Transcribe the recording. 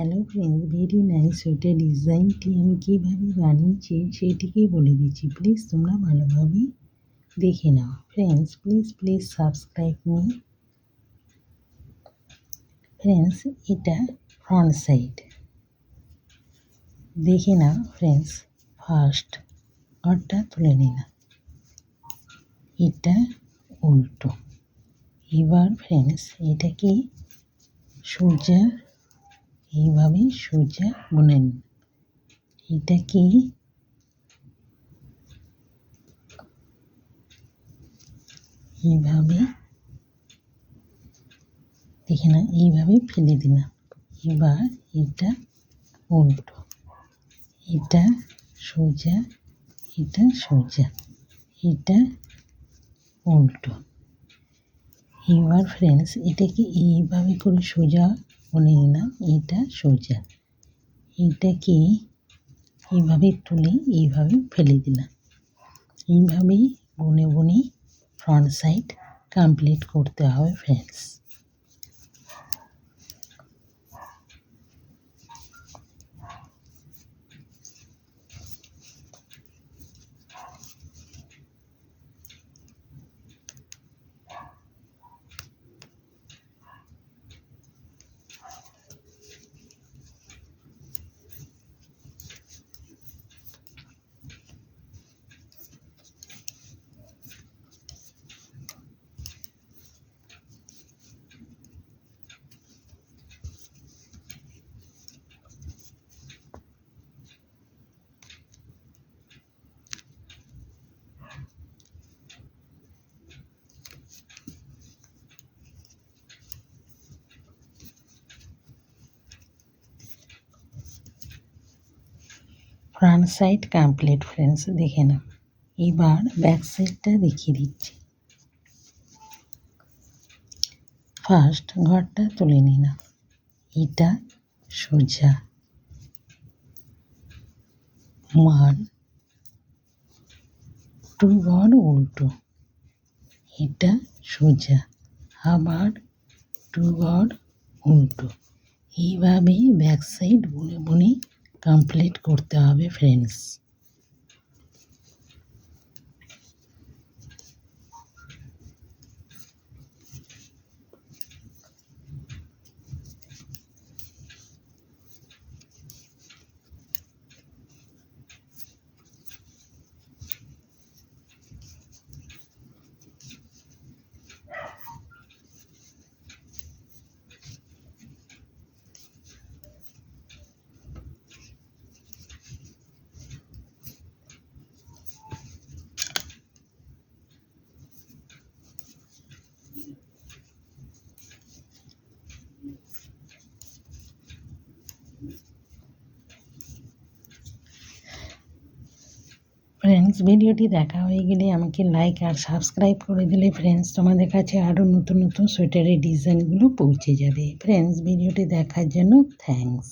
Hello friends, very nice sweater ডিজাইনটি আমি কীভাবে বানিয়েছি সেটিকেই বলে দিচ্ছি। প্লিজ তোমরা ভালোভাবে দেখে নাও। Friends please subscribe me. Friends এটা ফ্রন্ট সাইড দেখে নাও। ফ্রেন্ডস ফার্স্ট ঘরটা তুলে নিলাম, এটা উল্টো। এবার ফ্রেন্ডস এটাকে সোজা এইভাবে সোজা বুনে নিন। এটাকে এইভাবে দেখে না, এইভাবে ফেলে দিলাম। এবার এটা উল্টো, এটা সোজা, এটা সোজা, এটা উল্টো। এবার ফ্রেন্ডস এটাকে এইভাবে করে সোজা বুনে নিলাম, এটা সোজা। এটাকে এইভাবে তুলে এইভাবে ফেলে দিলাম। এইভাবেই বুনে বুনে ফ্রন্ট সাইড কমপ্লিট করতে হবে friends. Front side complete friends, দেখে নাও। এবার ব্যাক সাইডটা দেখিয়ে দিচ্ছি। ফার্স্ট ঘরটা তুলে নিলাম, এটা সোজা, 1 2 ঘর উল্টো, এটা সোজা, আবার 2 ঘর উল্টো। এইভাবে ব্যাক সাইড বুনে বুনে কমপ্লিট করতে হবে ফ্রেন্ডস। ফ্রেন্ডস ভিডিওটি দেখা হয়ে গেলে আমাকে লাইক আর সাবস্ক্রাইব করে দিলে ফ্রেন্ডস তোমাদের কাছে আরও নতুন নতুন সোয়েটারের ডিজাইনগুলো পৌঁছে যাবে। ফ্রেন্ডস ভিডিওটি দেখার জন্য থ্যাঙ্কস।